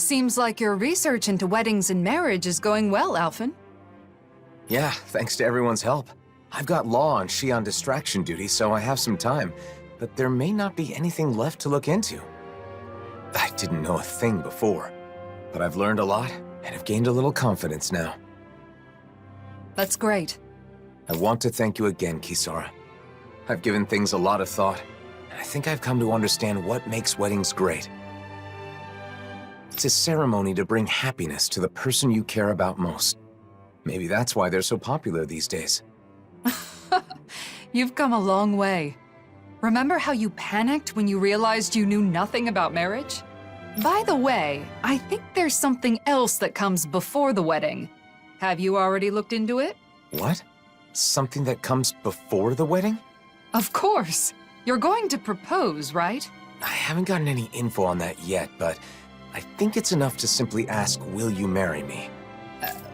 Seems like your research into weddings and marriage is going well, Alphen. Yeah, thanks to everyone's help. I've got law and she on distraction duty, so I have some time. But there may not be anything left to look into. I didn't know a thing before, but I've learned a lot and have gained a little confidence now. That's great. I want to thank you again, Kisara. I've given things a lot of thought, and I think I've come to understand what makes weddings great. It's a ceremony to bring happiness to the person you care about most. Maybe that's why they're so popular these days. You've come a long way. Remember how you panicked when you realized you knew nothing about marriage? By the way, I think there's something else that comes before the wedding. Have you already looked into it? What? Something that comes before the wedding? Of course. You're going to propose, right? I haven't gotten any info on that yet, but I think it's enough to simply ask, will you marry me?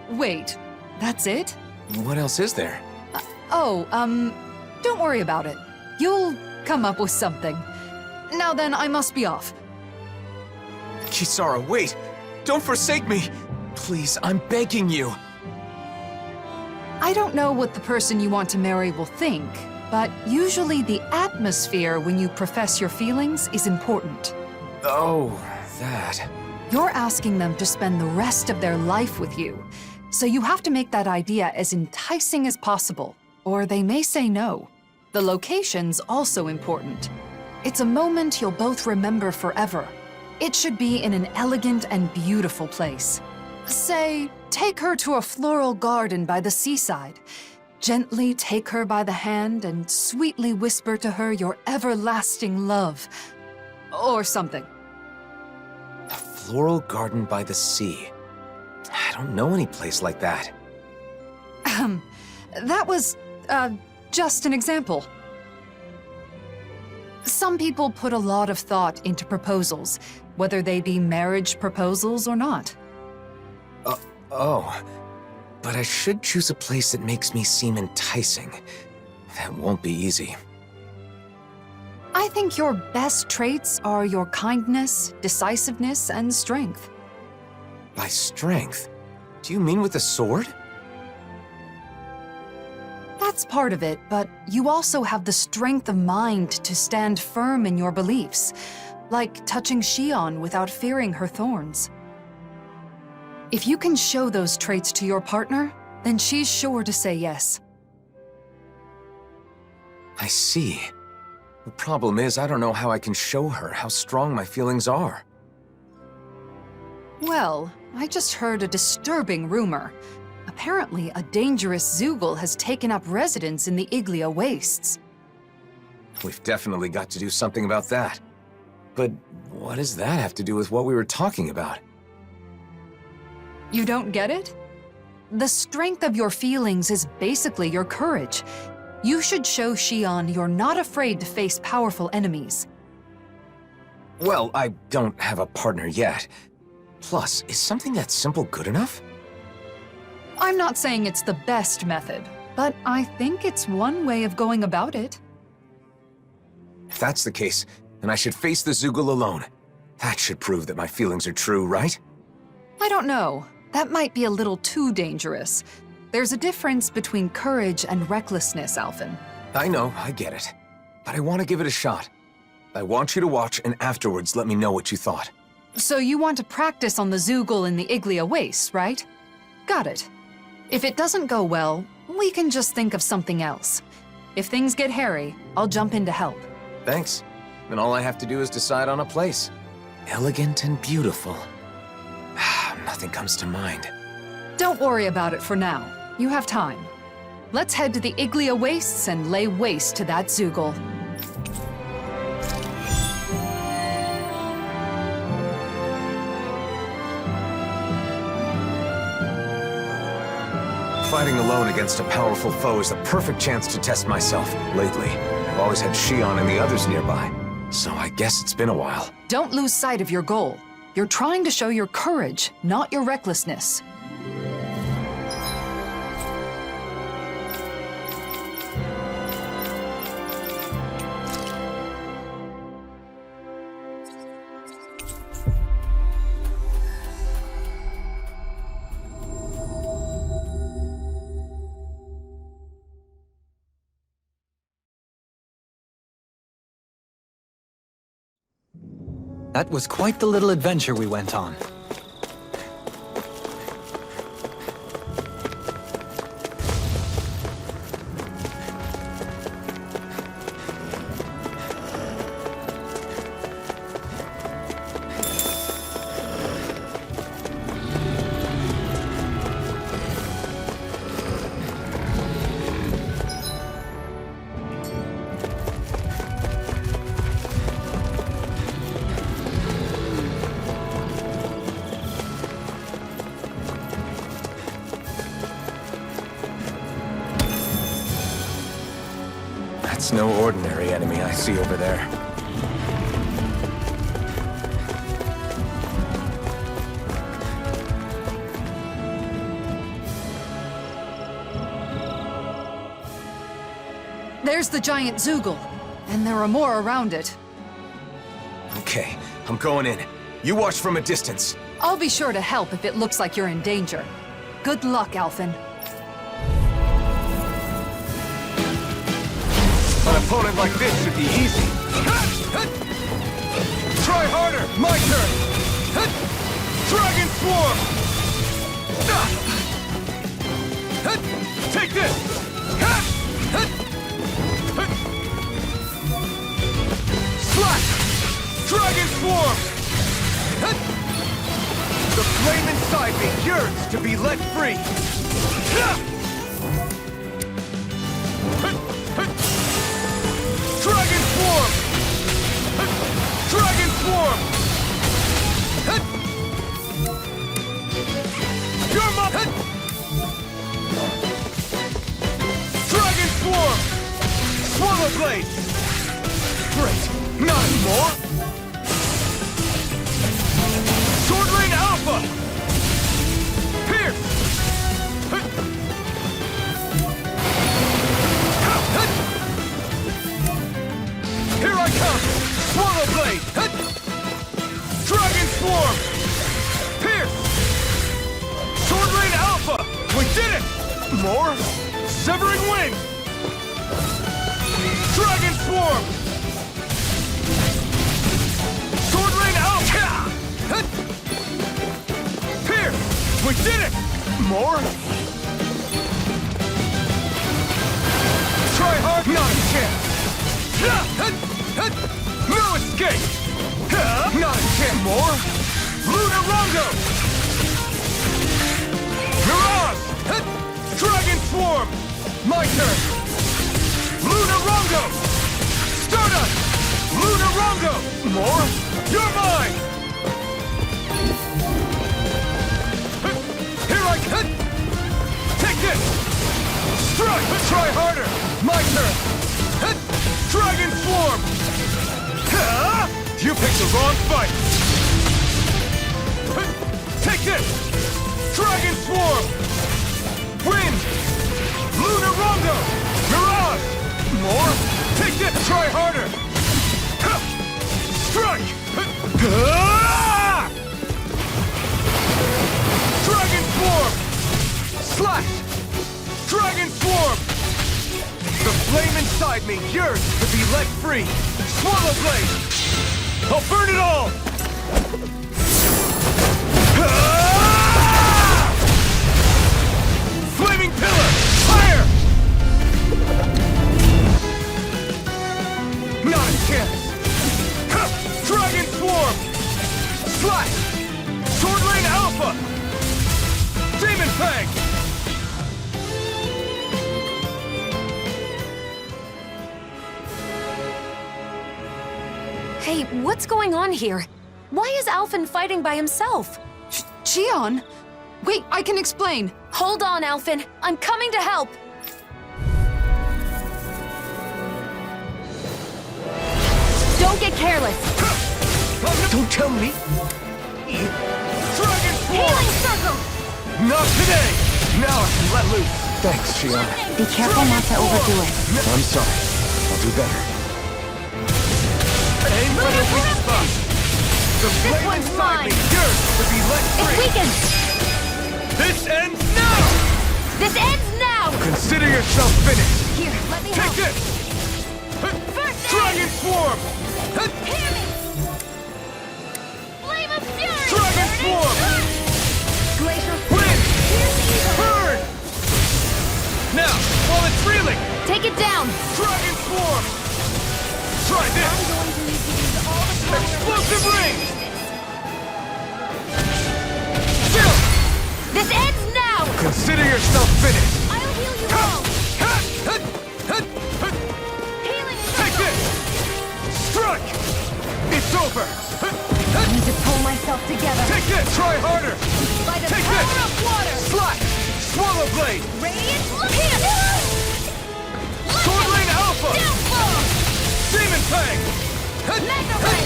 Wait, that's it? What else is there? Don't worry about it. You'll come up with something. Now then, I must be off. Kisara, wait! Don't forsake me! Please, I'm begging you! I don't know what the person you want to marry will think, but usually the atmosphere when you profess your feelings is important. Oh, that. You're asking them to spend the rest of their life with you, so you have to make that idea as enticing as possible, or they may say no. The location's also important. It's a moment you'll both remember forever. It should be in an elegant and beautiful place. Say, take her to a floral garden by the seaside. Gently take her by the hand and sweetly whisper to her your everlasting love. Or something. A floral garden by the sea. I don't know any place like that. That was, just an example. Some people put a lot of thought into proposals, whether they be marriage proposals or not. Oh. But I should choose a place that makes me seem enticing. That won't be easy. I think your best traits are your kindness, decisiveness, and strength. By strength? Do you mean with a sword? That's part of it, but you also have the strength of mind to stand firm in your beliefs, like touching Shion without fearing her thorns. If you can show those traits to your partner, then she's sure to say yes. I see. The problem is I don't know how I can show her how strong my feelings are. Well, I just heard a disturbing rumor. Apparently, a dangerous Zeugle has taken up residence in the Iglia Wastes. We've definitely got to do something about that. But what does that have to do with what we were talking about? You don't get it? The strength of your feelings is basically your courage. You should show Shion you're not afraid to face powerful enemies. Well, I don't have a partner yet. Plus, is something that simple good enough? I'm not saying it's the best method, but I think it's one way of going about it. If that's the case, then I should face the Zeugle alone. That should prove that my feelings are true, right? I don't know. That might be a little too dangerous. There's a difference between courage and recklessness, Alphen. I know, I get it. But I want to give it a shot. I want you to watch and afterwards let me know what you thought. So you want to practice on the Zeugle in the Iglia Wastes, right? Got it. If it doesn't go well, we can just think of something else. If things get hairy, I'll jump in to help. Thanks. Then all I have to do is decide on a place. Elegant and beautiful. Nothing comes to mind. Don't worry about it for now. You have time. Let's head to the Iglia Wastes and lay waste to that Zeugle. Fighting alone against a powerful foe is the perfect chance to test myself. Lately, I've always had Shion and the others nearby, so I guess it's been a while. Don't lose sight of your goal. You're trying to show your courage, not your recklessness. That was quite the little adventure we went on. That's no ordinary enemy I see over there. There's the giant Zeugle, and there are more around it. Okay, I'm going in. You watch from a distance. I'll be sure to help if it looks like you're in danger. Good luck, Alphen. An opponent like this should be easy. Try harder! My turn! Dragon Swarm! Take this! Slash! Dragon Swarm! The flame inside me yearns to be let free! Dragon Swarm! Dragon Swarm! You're my... Dragon Swarm! Swallow Blade! Great! Not anymore! Sword Rain Alpha! Pierce! Here I come! Swallow Blade! Dragon Swarm! Pierce! Sword Rain Alpha! We did it! More? Severing Wing! Dragon Swarm! Sword Rain Alpha! Pierce! We did it! More? Try hard, not a chance! No escape! Not a chance! More? Lunarongo! Mirage! Dragon Swarm! My turn! Lunarongo! Stardust! Lunarongo! More? You're mine! Here I come! Take this! Strike! Try harder! My turn! Dragon Swarm! You picked the wrong fight! Take this! Dragon Swarm! Wind! Lunarongo! Mirage! More? Take this! Try harder! Strike! Dragon Swarm! Slash! Dragon Swarm! The flame inside me yearns to be let free! Swallow Blade! I'll burn it all! Flaming Pillar! Fire! Not a chance! Dragon Swarm! Slash! Sword Rain Alpha! Demon Fang! Hey, what's going on here? Why is Alphen fighting by himself? Xion? Wait, I can explain. Hold on, Alphen. I'm coming to help. Don't get careless. Don't tell me! Dragon Swarm! Healing Circle! Not today! Now I can let loose! Thanks, Xion. Be careful not to overdo it. I'm sorry. I'll do better. Aim for the weak spot! The flame one's inside me mine. yearns to be let It's free! weakened! This ends now! This ends now! Consider yourself finished! Here, let me Take help. this! First aid! Dragon Swarm! Hear me! Take it down! Dragon Swarm! Try this! I'm going to need to use all the power. Explosive ring! This ends now! Consider yourself finished! I'll heal you all! Healing Take circle! this! Strike! It's over! I need to pull myself together. Take this! Try harder! By the Take power this! of water! Slash! Swallow Blade! Radiant here! Sword Lane Alpha! Downfall! Demon Fang! Mega Ray!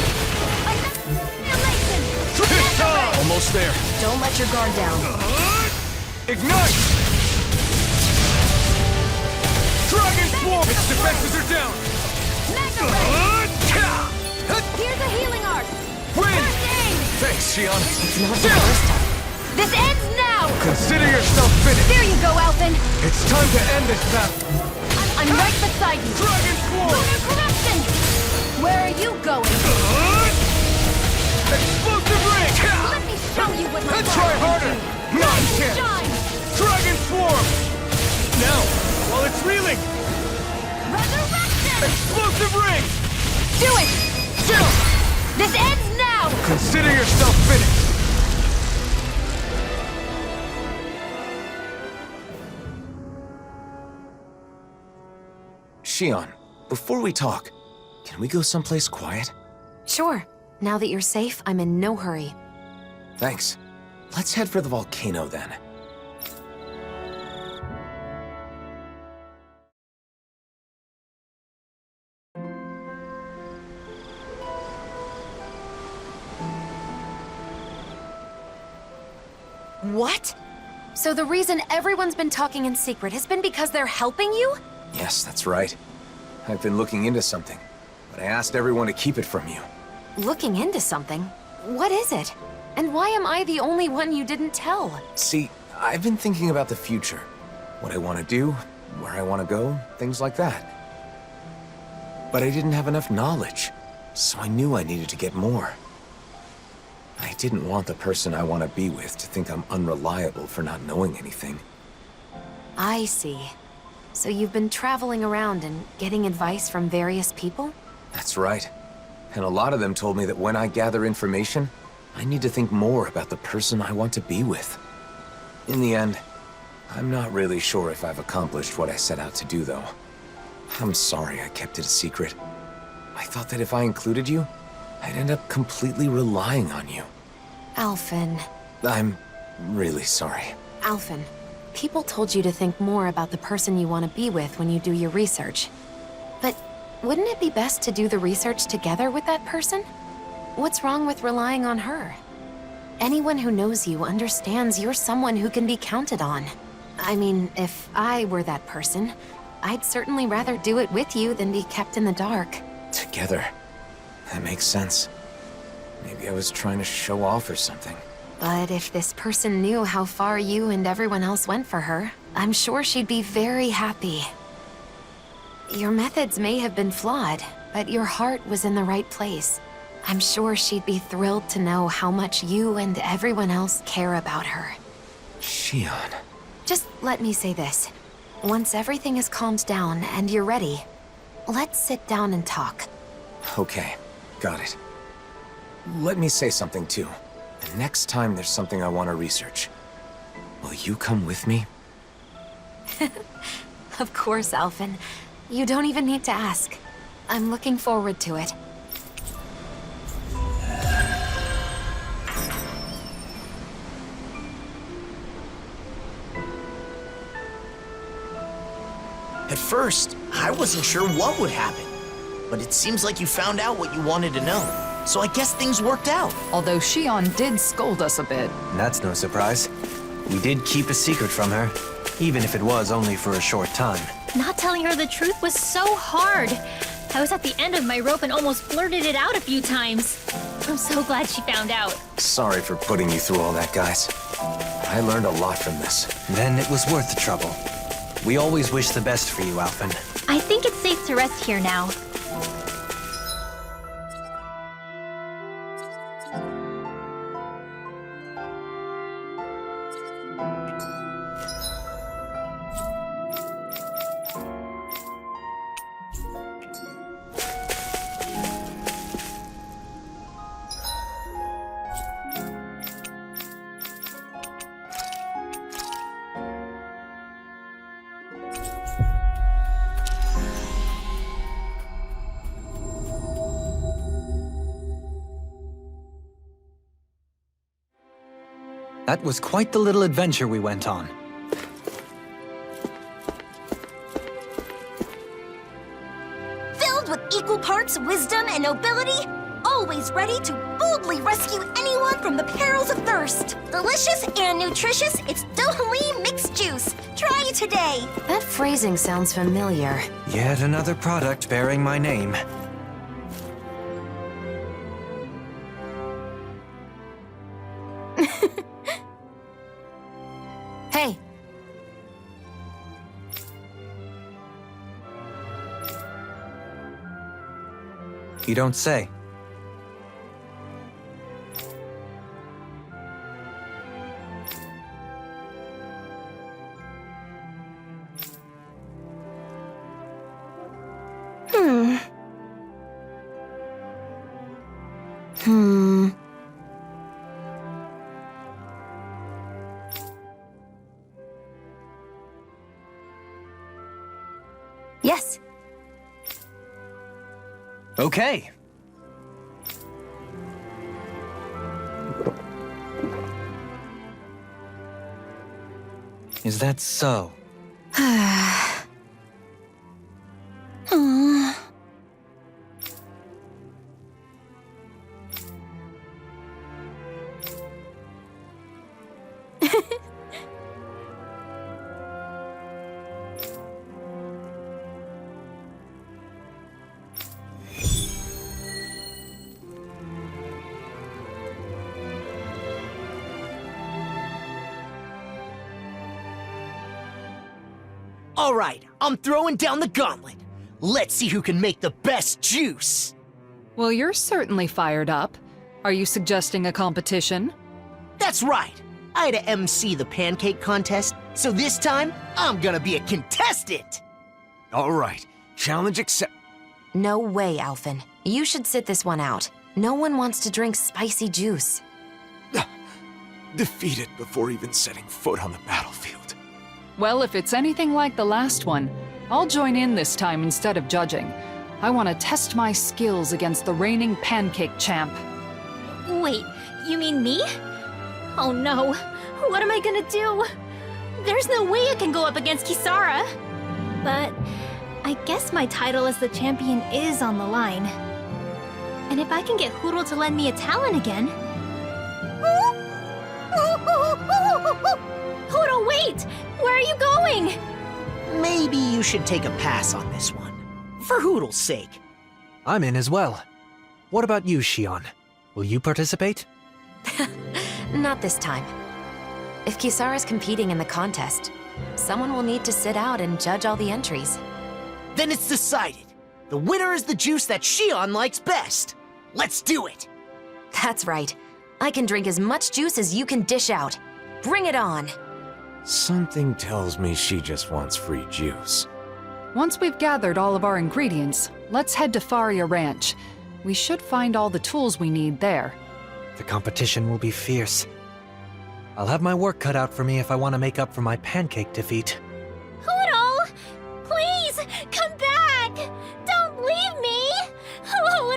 Annihilation! Almost there. Don't let your guard down. Ignite! Dragon Swarm! Its defenses are down! Mega Ray! Here's a healing art! Win! First aid! Thanks, Shion. It's not the first time. This ends now! Consider yourself finished. There you go, Alphen! It's time to end this battle. I'm right beside you! Dragon Swarm! Lunar corruption! Where are you going? Explosive ring! Let me show you what my Try power harder! can do. Nonsense! Shine! Dragon Swarm! Now, while it's reeling, Resurrection! explosive ring! Do it! This ends now! Consider yourself finished. Shion, before we talk, can we go someplace quiet? Sure. Now that you're safe, I'm in no hurry. Thanks. Let's head for the volcano then. What? So the reason everyone's been talking in secret has been because they're helping you? Yes, that's right. I've been looking into something, but I asked everyone to keep it from you. Looking into something? What is it? And why am I the only one you didn't tell? See, I've been thinking about the future. What I want to do, where I want to go, things like that. But I didn't have enough knowledge, so I knew I needed to get more. I didn't want the person I want to be with to think I'm unreliable for not knowing anything. I see. So you've been traveling around and getting advice from various people? That's right. And a lot of them told me that when I gather information, I need to think more about the person I want to be with. In the end, I'm not really sure if I've accomplished what I set out to do, though. I'm sorry I kept it a secret. I thought that if I included you, I'd end up completely relying on you. Alphen. I'm really sorry. Alphen, people told you to think more about the person you want to be with when you do your research. But wouldn't it be best to do the research together with that person? What's wrong with relying on her? Anyone who knows you understands you're someone who can be counted on. I mean, if I were that person, I'd certainly rather do it with you than be kept in the dark. Together. That makes sense. Maybe I was trying to show off or something. But if this person knew how far you and everyone else went for her, I'm sure she'd be very happy. Your methods may have been flawed, but your heart was in the right place. I'm sure she'd be thrilled to know how much you and everyone else care about her. Shion. Just let me say this. Once everything is calmed down and you're ready, let's sit down and talk. Okay, got it. Let me say something too. The next time there's something I want to research, will you come with me? Of course, Alphen. You don't even need to ask. I'm looking forward to it. At first, I wasn't sure what would happen. But it seems like you found out what you wanted to know. So I guess things worked out. Although Shion did scold us a bit. That's no surprise. We did keep a secret from her, even if it was only for a short time. Not telling her the truth was so hard. I was at the end of my rope and almost blurted it out a few times. I'm so glad she found out. Sorry for putting you through all that, guys. I learned a lot from this. Then it was worth the trouble. We always wish the best for you, Alphen. I think it's safe to rest here now. That was quite the little adventure we went on. Filled with equal parts wisdom and nobility, always ready to boldly rescue anyone from the perils of thirst. Delicious and nutritious, it's Dohalim mixed juice. Try it today. That phrasing sounds familiar. Yet another product bearing my name. Hey. You don't say. Yes. Okay. Is that so? All right, I'm throwing down the gauntlet. Let's see who can make the best juice. Well, you're certainly fired up. Are you suggesting a competition? That's right. I had to MC the pancake contest, so this time, I'm gonna be a contestant. All right, challenge accept. No way, Alphen. You should sit this one out. No one wants to drink spicy juice. Defeated before even setting foot on the battlefield. Well, if it's anything like the last one, I'll join in this time instead of judging. I want to test my skills against the reigning pancake champ. Wait, you mean me? Oh no, what am I gonna do? There's no way I can go up against Kisara. But I guess my title as the champion is on the line. And if I can get Hootle to lend me a talent again... Hootle, wait! Where are you going? Maybe you should take a pass on this one. For Hootle's sake. I'm in as well. What about you, Shion? Will you participate? Not this time. If Kisara's competing in the contest, someone will need to sit out and judge all the entries. Then it's decided. The winner is the juice that Shion likes best. Let's do it. That's right. I can drink as much juice as you can dish out. Bring it on! Something tells me she just wants free juice. Once we've gathered all of our ingredients, let's head to Faria Ranch. We should find all the tools we need there. The competition will be fierce. I'll have my work cut out for me if I want to make up for my pancake defeat. Hootle! Please, come back! Don't leave me! Hootle!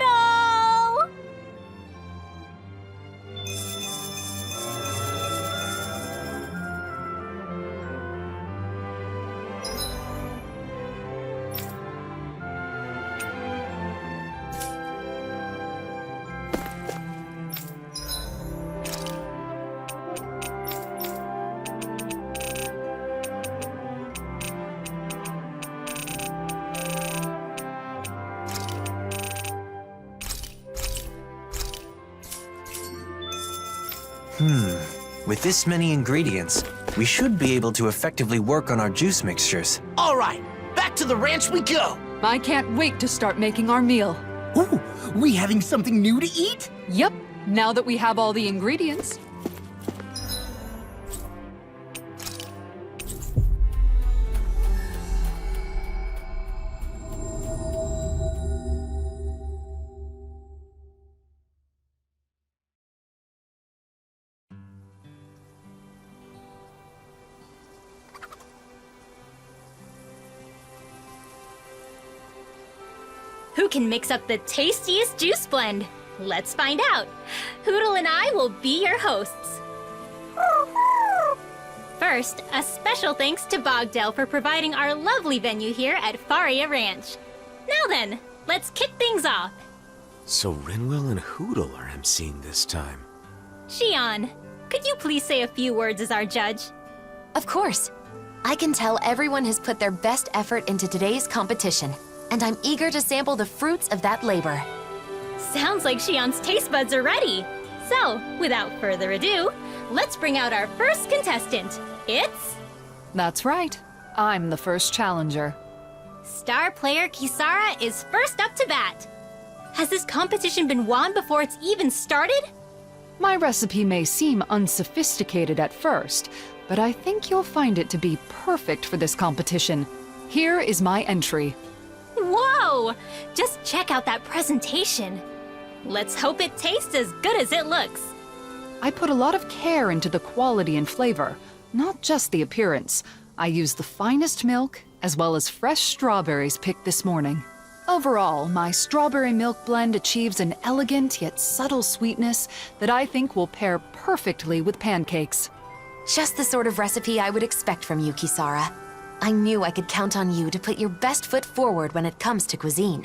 With this many ingredients, we should be able to effectively work on our juice mixtures. All right, back to the ranch we go. I can't wait to start making our meal. Ooh, we having something new to eat? Yep, now that we have all the ingredients. Who can mix up the tastiest juice blend? Let's find out. Hootle and I will be your hosts. First, a special thanks to Bogdell for providing our lovely venue here at Faria Ranch. Now then, let's kick things off. So Rinwell and Hootle are emceeing this time. Xion, could you please say a few words as our judge? Of course. I can tell everyone has put their best effort into today's competition, and I'm eager to sample the fruits of that labor. Sounds like Xion's taste buds are ready. So, without further ado, let's bring out our first contestant. It's... That's right. I'm the first challenger. Star player Kisara is first up to bat. Has this competition been won before it's even started? My recipe may seem unsophisticated at first, but I think you'll find it to be perfect for this competition. Here is my entry. Whoa! Just check out that presentation. Let's hope it tastes as good as it looks. I put a lot of care into the quality and flavor, not just the appearance. I used the finest milk, as well as fresh strawberries picked this morning. Overall, my strawberry milk blend achieves an elegant yet subtle sweetness that I think will pair perfectly with pancakes. Just the sort of recipe I would expect from you, Kisara. I knew I could count on you to put your best foot forward when it comes to cuisine.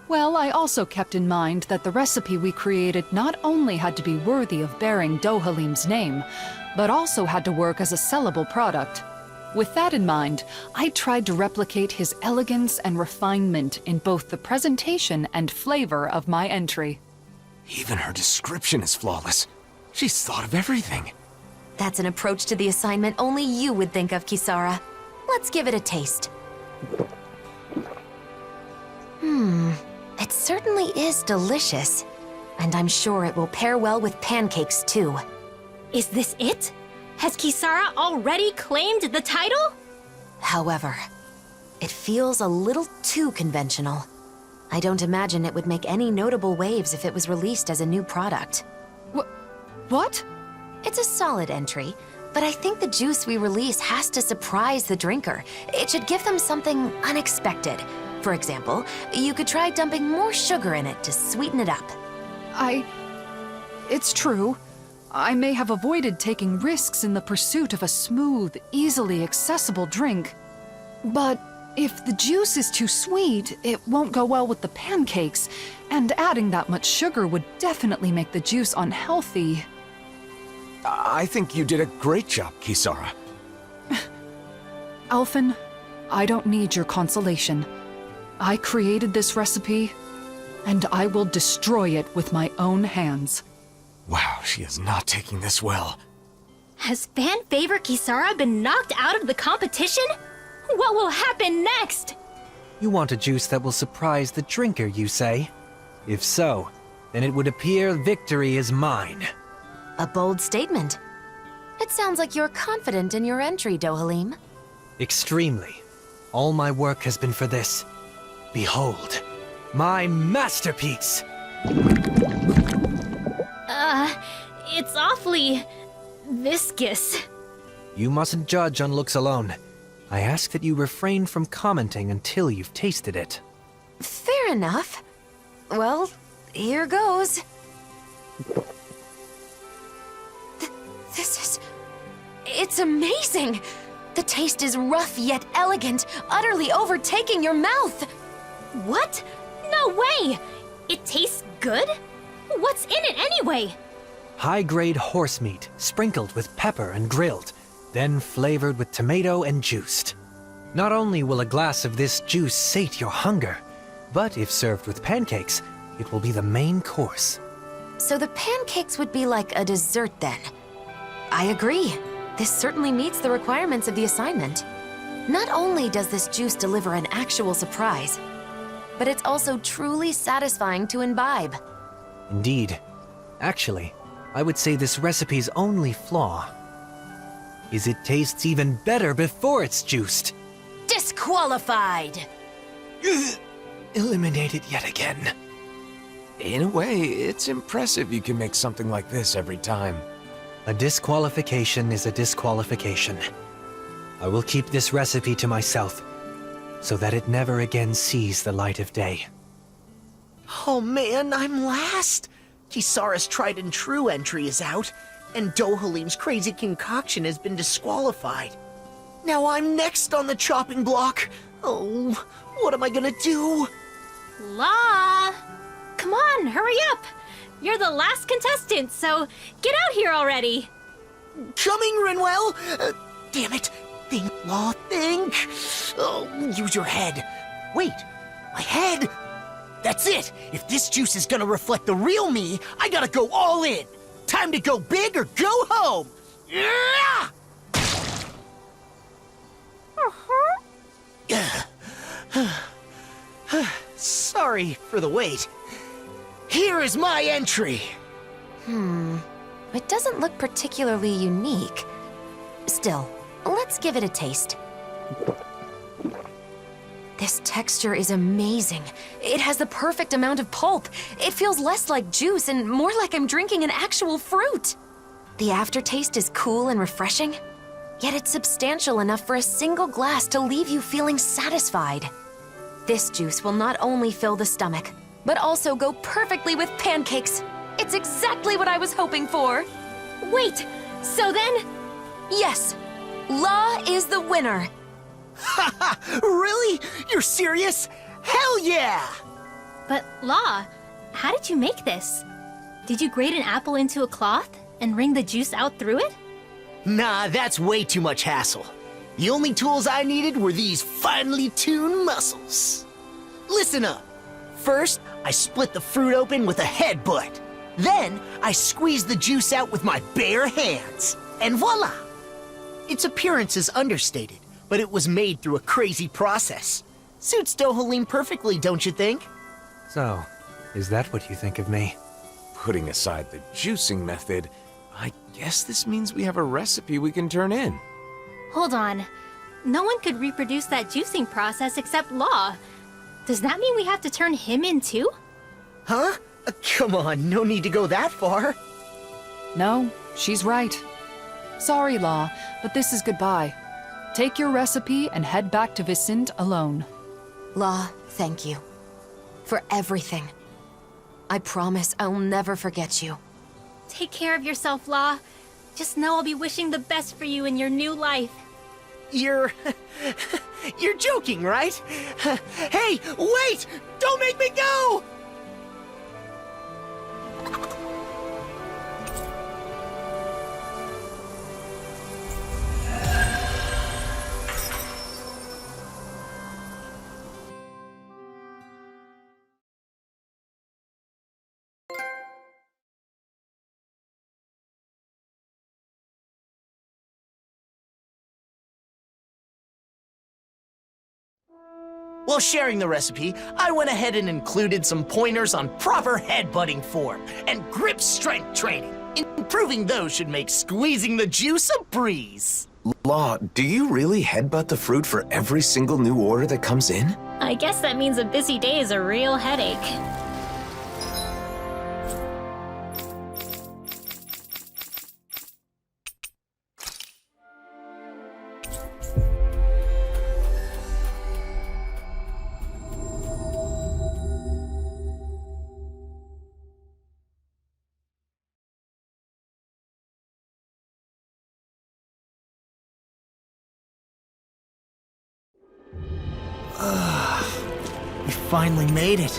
Well, I also kept in mind that the recipe we created not only had to be worthy of bearing Dohalim's name, but also had to work as a sellable product. With that in mind, I tried to replicate his elegance and refinement in both the presentation and flavor of my entry. Even her description is flawless. She's thought of everything. That's an approach to the assignment only you would think of, Kisara. Let's give it a taste. It certainly is delicious. And I'm sure it will pair well with pancakes, too. Is this it? Has Kisara already claimed the title? However, it feels a little too conventional. I don't imagine it would make any notable waves if it was released as a new product. What? It's a solid entry, but I think the juice we release has to surprise the drinker. It should give them something unexpected. For example, you could try dumping more sugar in it to sweeten it up. It's true. I may have avoided taking risks in the pursuit of a smooth, easily accessible drink. But if the juice is too sweet, it won't go well with the pancakes, and adding that much sugar would definitely make the juice unhealthy. I think you did a great job, Kisara. Alphen, I don't need your consolation. I created this recipe, and I will destroy it with my own hands. Wow, she is not taking this well. Has fan favorite Kisara been knocked out of the competition? What will happen next? You want a juice that will surprise the drinker, you say? If so, then it would appear victory is mine. A bold statement. It sounds like you're confident in your entry, Dohalim. Extremely. All my work has been for this. Behold, my masterpiece! It's awfully... viscous. You mustn't judge on looks alone. I ask that you refrain from commenting until you've tasted it. Fair enough. Well, here goes. It's amazing! The taste is rough yet elegant, utterly overtaking your mouth! What? No way! It tastes good? What's in it anyway? High-grade horse meat, sprinkled with pepper and grilled, then flavored with tomato and juiced. Not only will a glass of this juice sate your hunger, but if served with pancakes, it will be the main course. So the pancakes would be like a dessert then? I agree. This certainly meets the requirements of the assignment. Not only does this juice deliver an actual surprise, but it's also truly satisfying to imbibe. Indeed. Actually, I would say this recipe's only flaw is it tastes even better before it's juiced. Disqualified! Eliminated yet again. In a way, it's impressive you can make something like this every time. A disqualification is a disqualification. I will keep this recipe to myself, so that it never again sees the light of day. Oh man, I'm last! Kisara's tried and true entry is out, and Dohalim's crazy concoction has been disqualified. Now I'm next on the chopping block. Oh, what am I gonna do? La! Come on, hurry up! You're the last contestant, so get out here already! Coming, Rinwell! Damn it! Think, Law, think! Oh, use your head. Wait, my head! That's it! If this juice is gonna reflect the real me, I gotta go all in! Time to go big or go home! Yeah! Sorry for the wait. Here is my entry! It doesn't look particularly unique. Still, let's give it a taste. This texture is amazing. It has the perfect amount of pulp. It feels less like juice and more like I'm drinking an actual fruit. The aftertaste is cool and refreshing, yet it's substantial enough for a single glass to leave you feeling satisfied. This juice will not only fill the stomach, but also go perfectly with pancakes. It's exactly what I was hoping for. Wait, so then? Yes, La is the winner. Haha, really? You're serious? Hell yeah! But La, how did you make this? Did you grate an apple into a cloth and wring the juice out through it? Nah, that's way too much hassle. The only tools I needed were these finely tuned muscles. Listen up. First, I split the fruit open with a headbutt. Then, I squeezed the juice out with my bare hands. And voila! Its appearance is understated, but it was made through a crazy process. Suits Dohalim perfectly, don't you think? So, is that what you think of me? Putting aside the juicing method, I guess this means we have a recipe we can turn in. Hold on. No one could reproduce that juicing process except Law. Does that mean we have to turn him in too? Huh? Come on, no need to go that far. No, she's right. Sorry, Law, but this is goodbye. Take your recipe and head back to Vicente alone. La, thank you. For everything. I promise I'll never forget you. Take care of yourself, La. Just know I'll be wishing the best for you in your new life. You're joking, right? Hey, wait! Don't make me go! While sharing the recipe, I went ahead and included some pointers on proper headbutting form and grip strength training. Improving those should make squeezing the juice a breeze. Law, do you really headbutt the fruit for every single new order that comes in? I guess that means a busy day is a real headache. We finally made it.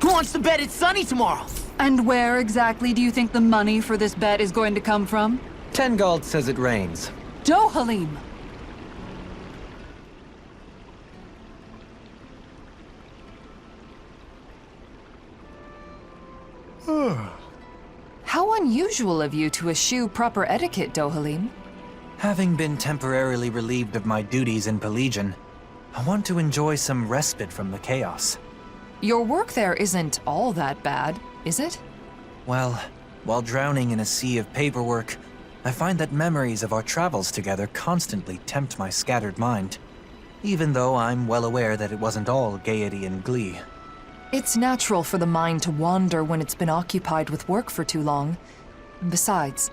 Who wants to bet it's sunny tomorrow? And where exactly do you think the money for this bet is going to come from? Tengald says it rains. Dohalim! How unusual of you to eschew proper etiquette, Dohalim. Having been temporarily relieved of my duties in Pelagian, I want to enjoy some respite from the chaos. Your work there isn't all that bad, is it? Well, while drowning in a sea of paperwork, I find that memories of our travels together constantly tempt my scattered mind, even though I'm well aware that it wasn't all gaiety and glee. It's natural for the mind to wander when it's been occupied with work for too long. Besides,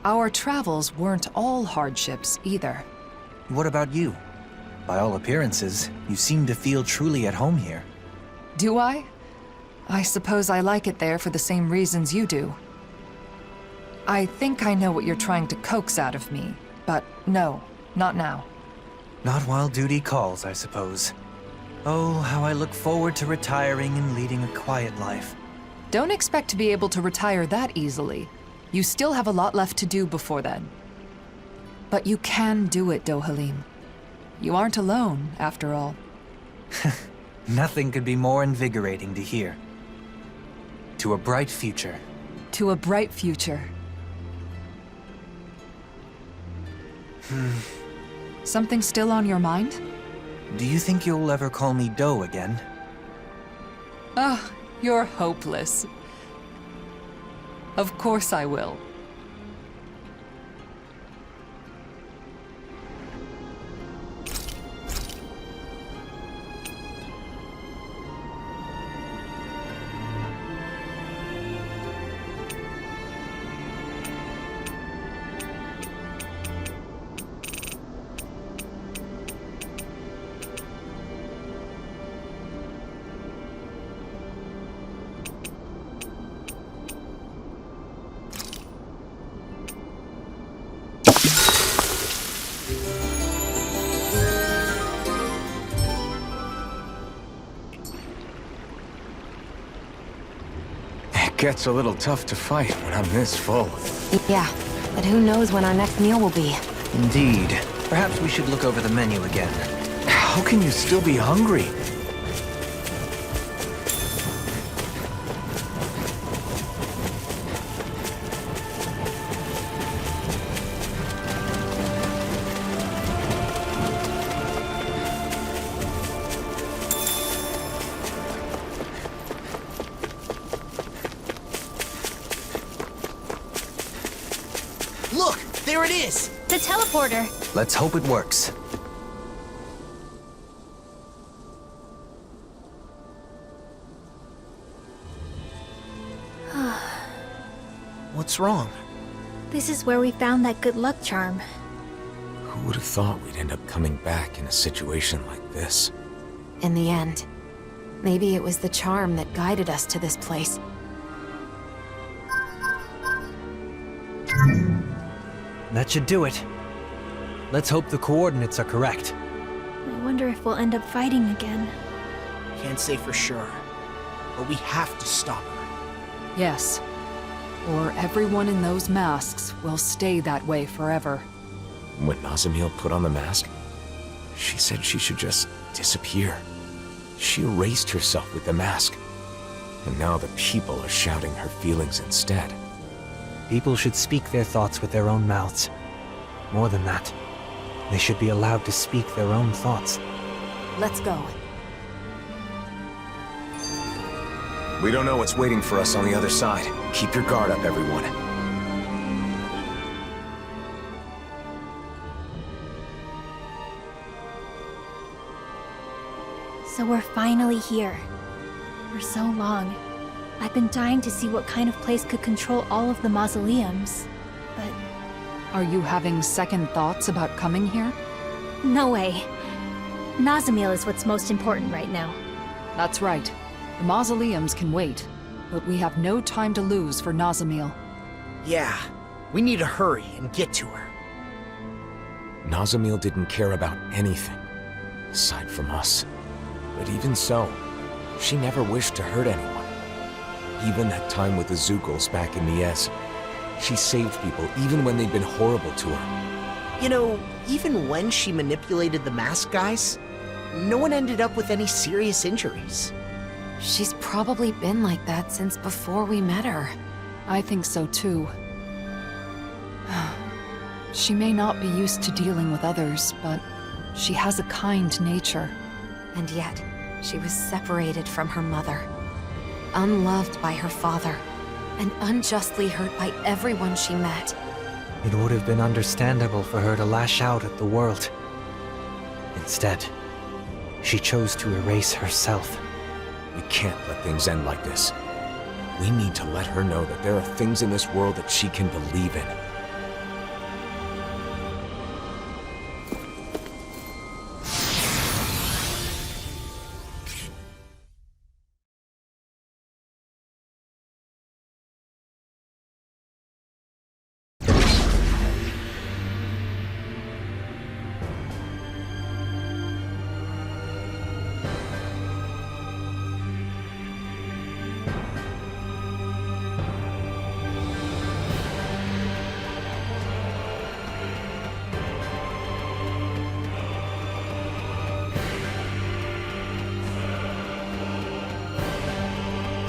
our travels weren't all hardships either. What about you? By all appearances, you seem to feel truly at home here. Do I? I suppose I like it there for the same reasons you do. I think I know what you're trying to coax out of me, but no, not now. Not while duty calls, I suppose. Oh, how I look forward to retiring and leading a quiet life. Don't expect to be able to retire that easily. You still have a lot left to do before then. But you can do it, Dohalim. You aren't alone, after all. Nothing could be more invigorating to hear. To a bright future. To a bright future. Something still on your mind? Do you think you'll ever call me Doe again? Oh, you're hopeless. Of course I will. It gets a little tough to fight when I'm this full. Yeah, but who knows when our next meal will be. Indeed. Perhaps we should look over the menu again. How can you still be hungry? Look, there it is! The teleporter. Let's hope it works. What's wrong? This is where we found that good luck charm. Who would have thought we'd end up coming back in a situation like this? In the end, maybe it was the charm that guided us to this place. That should do it. Let's hope the coordinates are correct. I wonder if we'll end up fighting again. Can't say for sure. But we have to stop her. Yes. Or everyone in those masks will stay that way forever. When Nazamil put on the mask, she said she should just disappear. She erased herself with the mask. And now the people are shouting her feelings instead. People should speak their thoughts with their own mouths. More than that, they should be allowed to speak their own thoughts. Let's go. We don't know what's waiting for us on the other side. Keep your guard up, everyone. So we're finally here. For so long, I've been dying to see what kind of place could control all of the mausoleums. But Are you having second thoughts about coming here? no way. Nazamil is what's most important right now. That's right. The mausoleums can wait, but we have no time to lose for Nazamil. Yeah, we need to hurry and get to her. Nazamil didn't care about anything, aside from us. But even so, she never wished to hurt anyone. Even that time with the Zeugles back in Mies, she saved people even when they'd been horrible to her. You know, even when she manipulated the mask guys, no one ended up with any serious injuries. She's probably been like that since before we met her. I think so too. She may not be used to dealing with others, but she has a kind nature. And yet, she was separated from her mother, unloved by her father, and unjustly hurt by everyone she met. It would have been understandable for her to lash out at the world. Instead, she chose to erase herself. We can't let things end like this. We need to let her know that there are things in this world that she can believe in.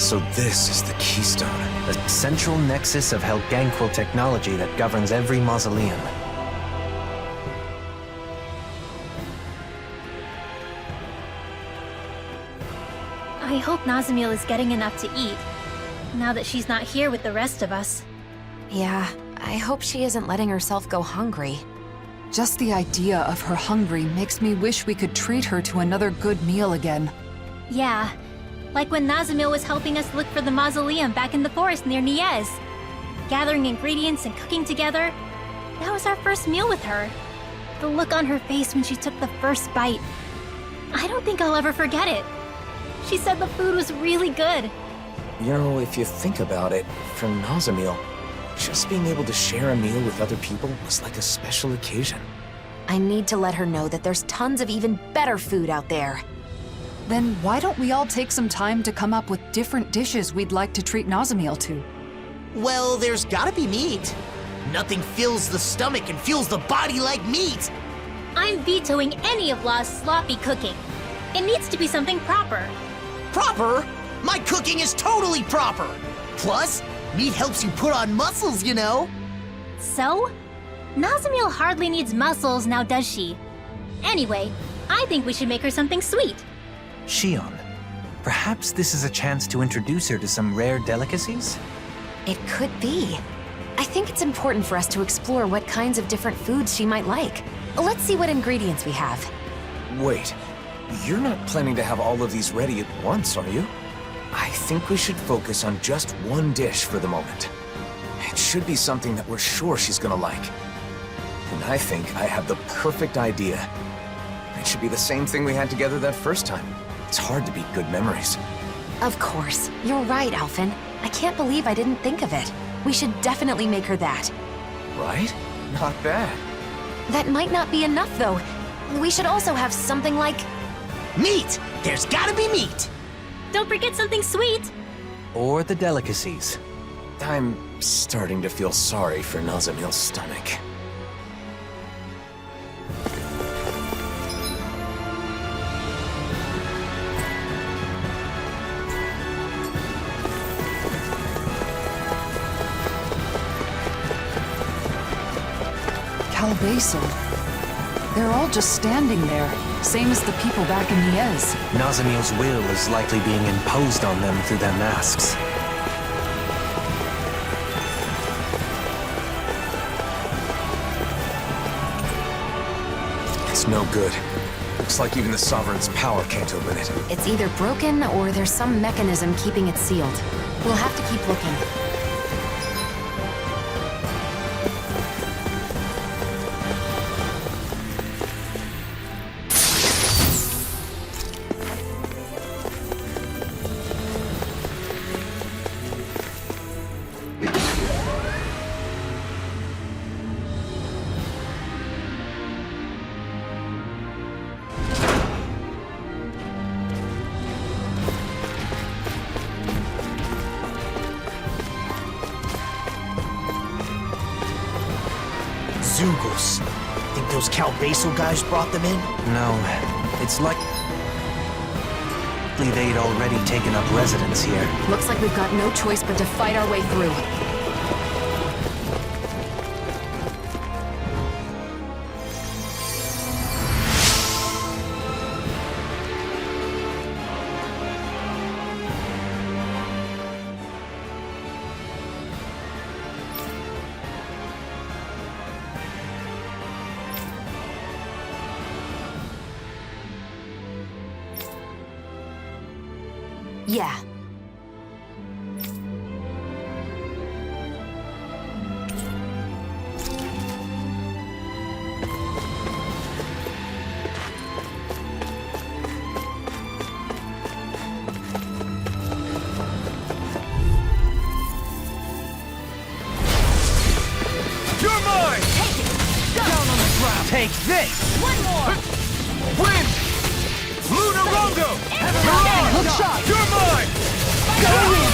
So this is the Keystone. A central nexus of Helganquil technology that governs every mausoleum. I hope Nazamil is getting enough to eat, now that she's not here with the rest of us. Yeah, I hope she isn't letting herself go hungry. Just the idea of her hungry makes me wish we could treat her to another good meal again. Yeah, like when Nazamil was helping us look for the mausoleum back in the forest near Niez. Gathering ingredients and cooking together. That was our first meal with her. The look on her face when she took the first bite. I don't think I'll ever forget it. She said the food was really good. You know, if you think about it, for Nazamil, just being able to share a meal with other people was like a special occasion. I need to let her know that there's tons of even better food out there. Then why don't we all take some time to come up with different dishes we'd like to treat Nazamil to? Well, there's gotta be meat. Nothing fills the stomach and fuels the body like meat. I'm vetoing any of Law's sloppy cooking. It needs to be something proper. Proper? My cooking is totally proper. Plus, meat helps you put on muscles, you know. So? Nazamil hardly needs muscles now, does she? Anyway, I think we should make her something sweet. Shion, perhaps this is a chance to introduce her to some rare delicacies? It could be. I think it's important for us to explore what kinds of different foods she might like. Let's see what ingredients we have. Wait, you're not planning to have all of these ready at once, are you? I think we should focus on just one dish for the moment. It should be something that we're sure she's gonna like. And I think I have the perfect idea. It should be the same thing we had together that first time. It's hard to beat good memories. Of course. You're right, Alphen. I can't believe I didn't think of it. We should definitely make her that. Right? Not bad. That might not be enough, though. We should also have something like... Meat! There's gotta be meat! Don't forget something sweet. Or the delicacies. I'm starting to feel sorry for Nazamil's stomach. Calbasil. They're all just standing there, same as the people back in Niez. Nazamil's will is likely being imposed on them through their masks. It's no good. Looks like even the Sovereign's power can't open it. It's either broken or there's some mechanism keeping it sealed. We'll have to keep looking. Zeugles. Think those Calbasil guys brought them in? No, it's likely they'd already taken up residence here. Looks like we've got no choice but to fight our way through. Yeah. You're mine! Take it! Go! Down on the ground! Take this! One more! Wind! Luna Rongo! Hook shot! You're mine! Go in!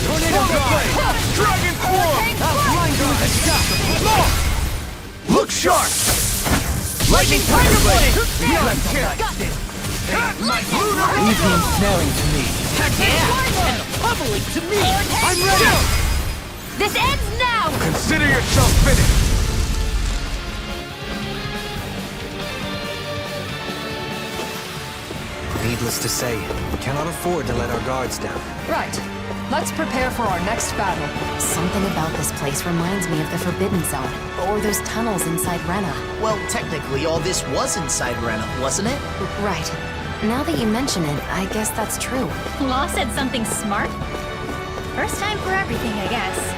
Tornado Blade! Dragon Form! Blind Look sharp! Lightning Tiger Blade! Got this! Luna Easy and snaring to me. Heck yeah! And the pummeling to me! I'm ready! This ends now! Consider yourself finished! Needless to say, we cannot afford to let our guards down. Right. Let's prepare for our next battle. Something about this place reminds me of the Forbidden Zone, or those tunnels inside Rena. Well, technically, all this was inside Rena, wasn't it? Right. Now that you mention it, I guess that's true. Law said something smart. First time for everything, I guess.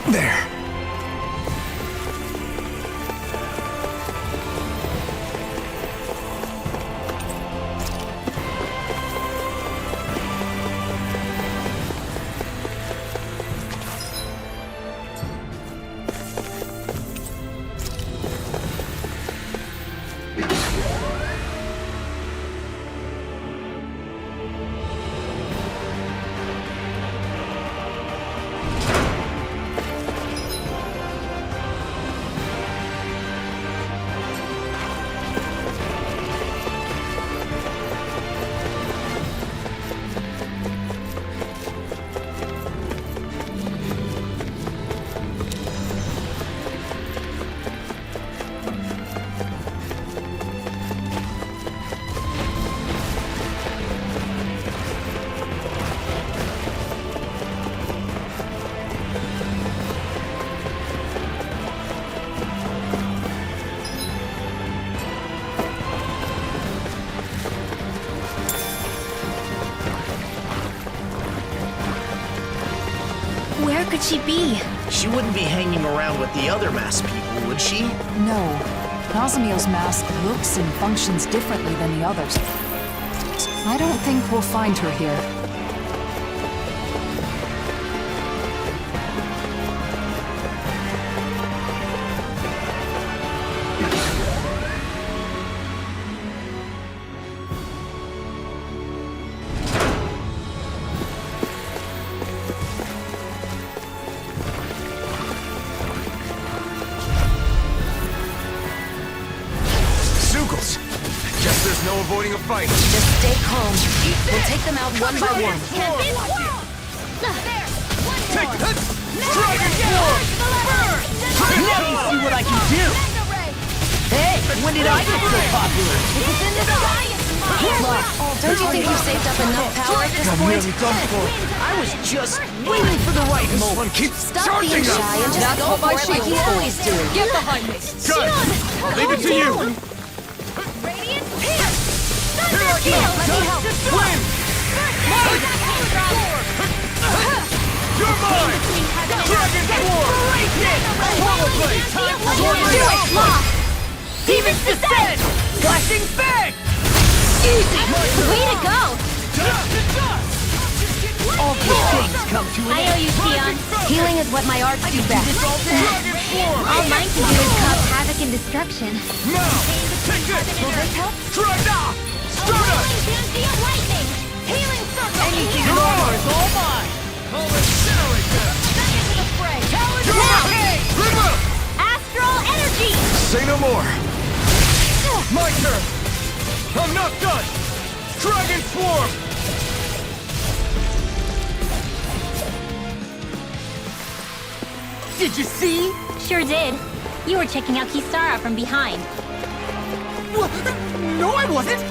There. Where could she be? She wouldn't be hanging around with the other masked people, would she? No. Nazamil's mask looks and functions differently than the others. I don't think we'll find her here. Zeugles! Guess there's no avoiding a fight. Just stay calm. We'll take them out one by one. Take that! Dragon Form! Let me see what I can do! Hey, when did I get so popular? Look, don't you think you've saved up enough power at this point? I was just waiting for the right moment. Keeps Stop being charging shy and us! just go for it like you always do. Get behind me! Good! I'll leave it to you! Radiant Pierce! Here I come! Win! You're mine! Dragon Form! Power Blade! Do it, Law! Demons descend! Flashing bang! Easy! Way to go! All good things come to an I end. owe you, Tion. Healing is what my arts do best. Dragon Form! All mine can do is cause havoc and destruction. Now! Take this! Will this help? Dragon! Stardust! Lightning! Healing circle! Anything more is all mine. I'll incinerate them! Ridwell! Astral energy! Say no more! My turn! I'm not done! Dragon Swarm! Did you see? Sure did. You were checking out Kisara from behind. No, I wasn't!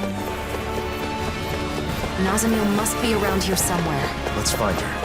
Nazamil must be around here somewhere. Let's find her.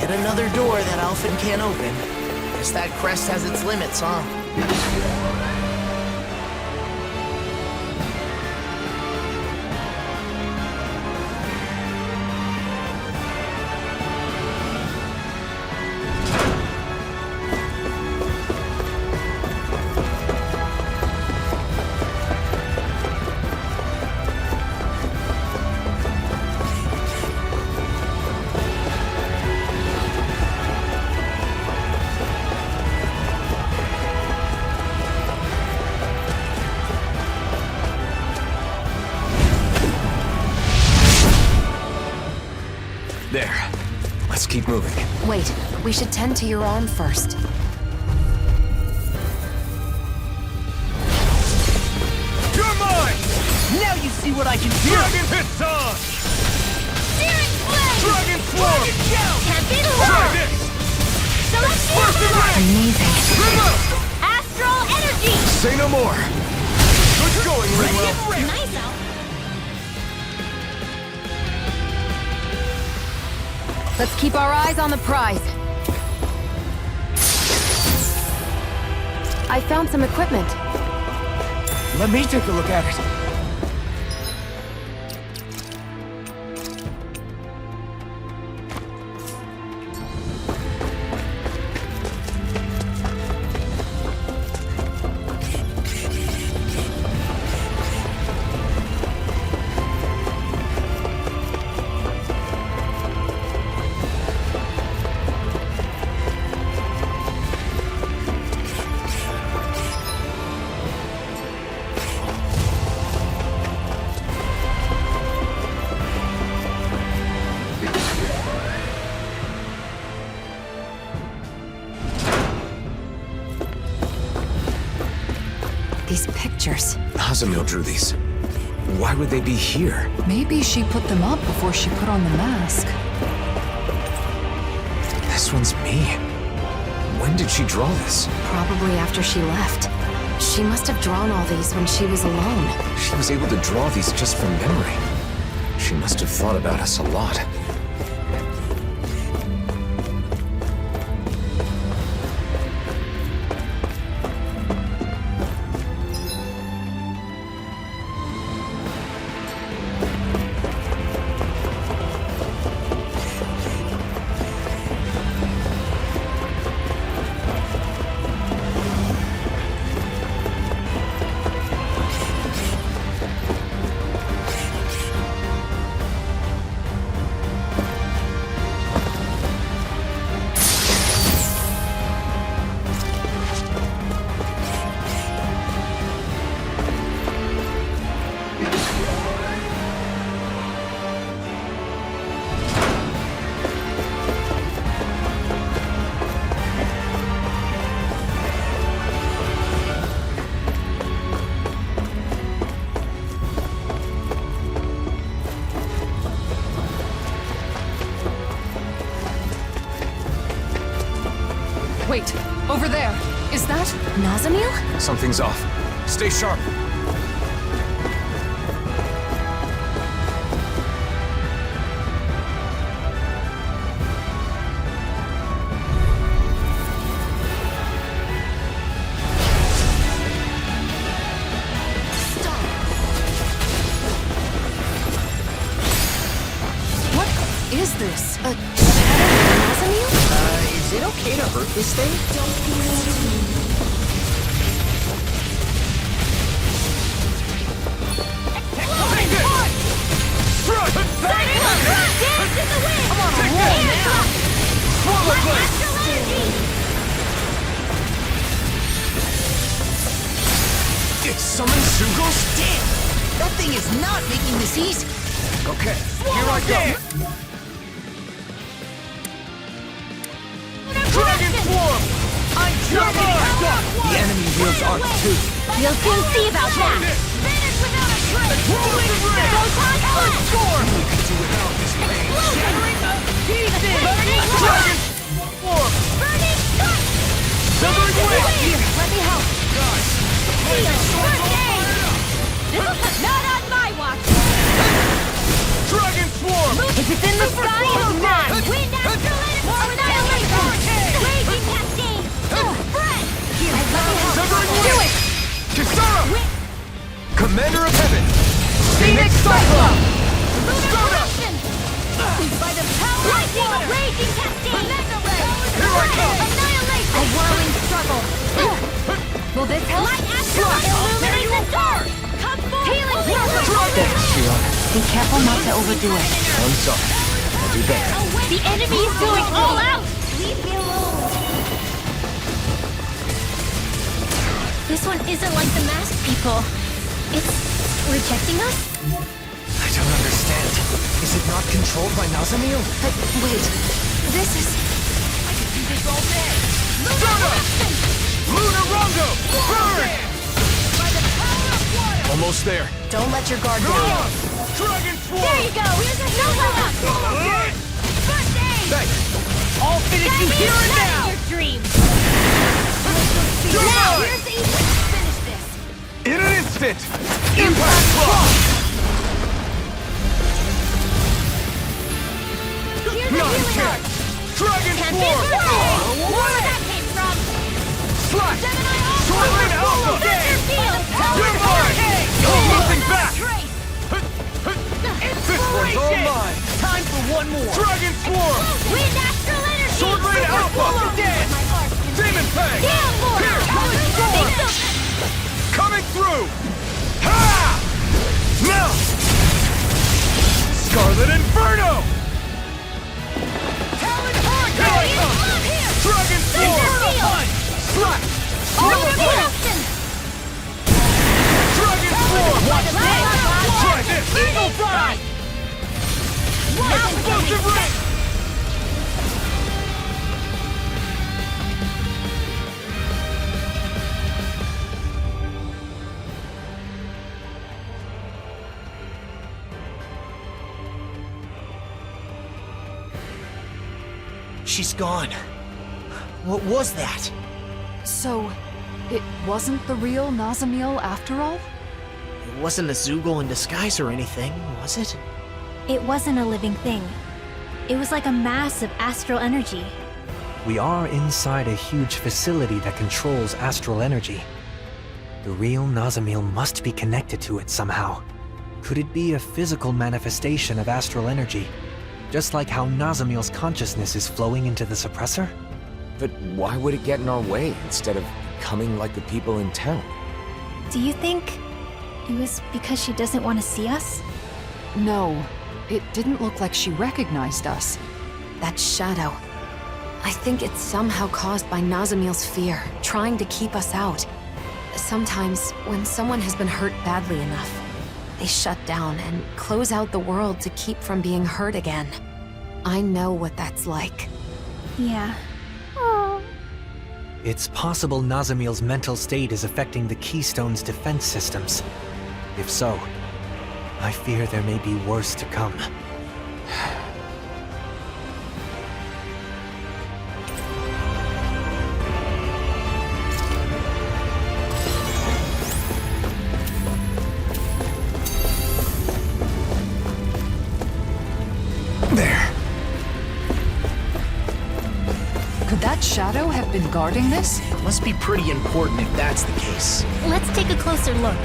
Yet another door that Alphen can't open. Guess that crest has its limits, huh? There. Let's keep moving. Wait, we should tend to your arm first. You're mine! Now you see what I can do! Dragon hits on! Searing Flame! Dragon swarm! Can't be the Try law! this! Celestial Blast! Amazing. Astral Energy! Say no more! Good going, Ringwell! Nice, Al. Let's keep our eyes on the prize. I found some equipment. Let me take a look at it. These pictures. Nazamil drew these. Why would they be here? Maybe she put them up before she put on the mask. This one's me. When did she draw this? Probably after she left. She must have drawn all these when she was alone. She was able to draw these just from memory. She must have thought about us a lot. Wait, over there. Is that? Nazamil? Something's off. Stay sharp. this? Nazamil? Is it okay to hurt this thing? It summoned Zeugles? Damn! That thing is not making this easy. Okay, here I go. Dragon Swarm! I'm jumping! The enemy wields Arc too. You'll soon see about that. Finish without a trace! Photon blast! Dragon Swarm! Burning touch! Severing Wing! Here, let me help. Seal, first aid! Not on my watch! Dragon Swarm! If it's in the sky, it's mine. Wind Astral Annihilation! Raging Cascade! Spread! Here, let me help. Severing Do Wing! it! Kisara! Commander of Heaven! Phoenix Cyclone! Lunar Eruption! By the power of water! Raging Cascade! Mega Ray! Here I come! Annihilation! A whirling struggle. Will this help? Light Astral illuminate the dark! Come forth! Healing Dragon! Be careful not to overdo it. I'm sorry. I'll do better. The enemy is going all out. Leave me alone! This one isn't like the masked people. It's rejecting us? I don't understand. Is it not controlled by Nazamil? But wait, this is... Lunar Rondo! Burn! Almost there. Don't let your guard Come down. on! Dragon Swarm! There you go. Here's a heal. First aid! Thanks. I'll finish you here and now. Your dreams. Now, here's the easy way to finish this. In an instant! Impact Block! Here's the Not healing yet! arc. Dragon Can't Swarm! be Where that came from? Slash! Gemini Swirling Alpha! You're mine! Hold nothing back! This one's all mine! Time for one more! Dragon Swarm! Wind Astral Energy! Sword Rain Alpha! Demon Fang! Here! Coming through! Ha! Now! Scarlet Inferno! Talon Hurricane! Here I come! Dragon Swarm! Slash! Dragon Swarm! Watch this! Try this! Eagle Fly! Explosive Ring! She's gone. What was that? So, it wasn't the real Nazamil after all? It wasn't a Zeugle in disguise or anything, was it? It wasn't a living thing. It was like a mass of astral energy. We are inside a huge facility that controls astral energy. The real Nazamil must be connected to it somehow. Could it be a physical manifestation of astral energy? Just like how Nazamil's consciousness is flowing into the suppressor? But why would it get in our way instead of becoming like the people in town? Do you think it was because she doesn't want to see us? No, it didn't look like she recognized us. That shadow. I think it's somehow caused by Nazamil's fear, trying to keep us out. Sometimes, when someone has been hurt badly enough, they shut down and close out the world to keep from being hurt again. I know what that's like. Yeah. It's possible Nazamil's mental state is affecting the Keystone's defense systems. If so, I fear there may be worse to come. There. Could that shadow have been guarding this? Must be pretty important if that's the case. Let's take a closer look.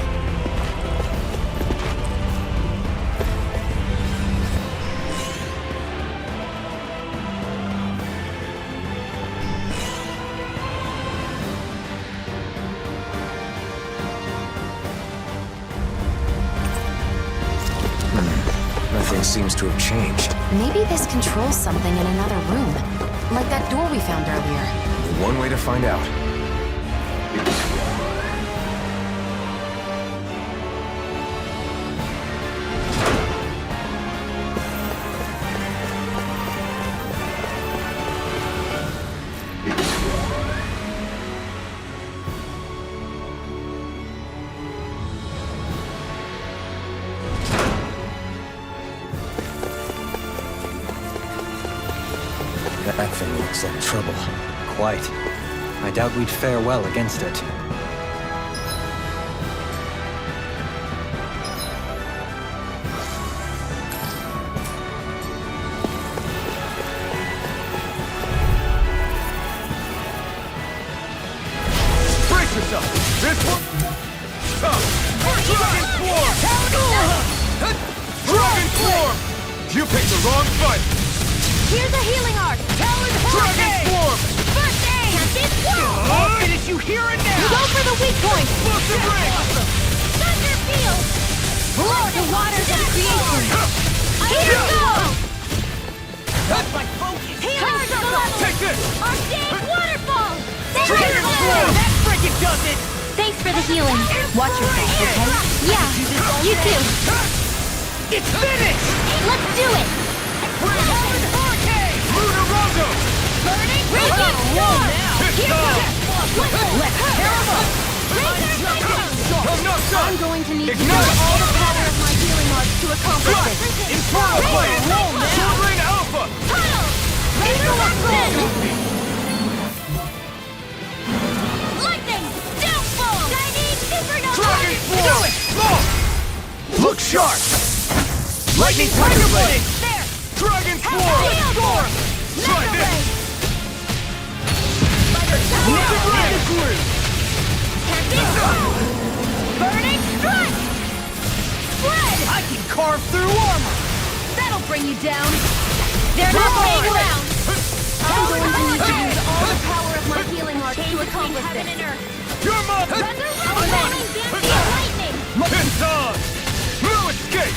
everything seems to have changed. Maybe this controls something in another room. Like that door we found earlier. One way to find out. That thing looks like trouble. Quite. I doubt we'd fare well against it. Brace yourself! This one... Dragon Form! Dragon Form! You picked the wrong fight! Here's a healing arc! Dragon Form! First aid! I'll finish you here and now! Go for the weak point! Explosive ring! Thunder field! Blow the waters of creation! Here we go! That's my focus! Charge the level! Take this! Arcane waterfall! Dragon Form! That frickin' does it! Thanks for the healing. Watch yourself, okay? Yeah, you too. It's finished! Let's do it! Hurricane! Lunar Rondo! Burning Raging Storm! It's Here on! goes! Let's tear 'em up! I'm not done! I'm going to need to use Ignite! all the power of my healing arts to accomplish this. Infernal Blade! Sword Rain Alpha! Tunnel! Resurrection! Lightning! Downfall! Shining Supernova! Dragon Form! Look sharp! Lightning Tiger Blade! There! Dragon Form! Try this! Ring! Burning Strike! Spread! I can carve through armor! That'll bring you down! They're not playing around! I'm going to need to use all the power of my healing arts to accomplish this. You're my... Lightning! It's on! No escape!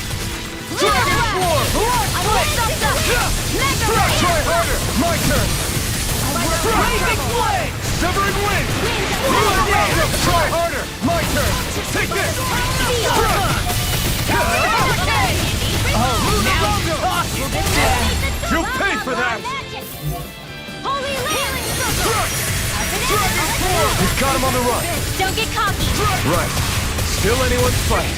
Dragon Form! Try harder! My turn! Blazing Blade! Severing Wind! Lunar Rondo! Try harder! My turn! Take this! Lunar Rondo! You'll pay for that! Holy healing circle! Dragon Form! We've got him on the run! Don't get cocky. Right. Still anyone's fight.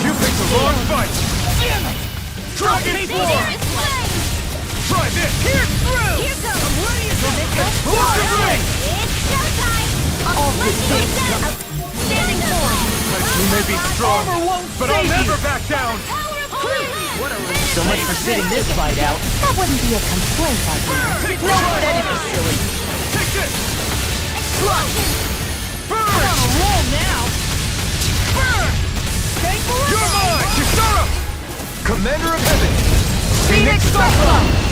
You picked the wrong fight! Dragon Form! Try this! Here through! Here goes! I'm ready for this! Explosive Ring! It's showtime! All this outstanding form! You may be strong, but I'll never back down! So much for sitting this fight out. That wouldn't be a complaint, I think. Take this! Silly. Take this! Explosion! Burn! On a roll now. Burn! You're mine! Kisara! Commander of Heaven! Phoenix Cyclone!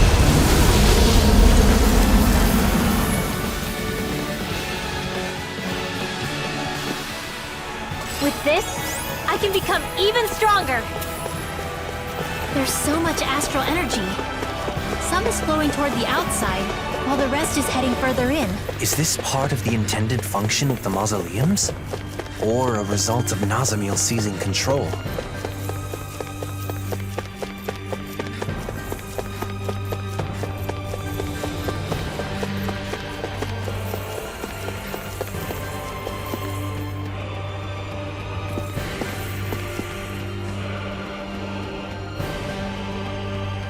With this, I can become even stronger. There's so much astral energy. Some is flowing toward the outside, while the rest is heading further in. Is this part of the intended function of the mausoleums? Or a result of Nazamil seizing control?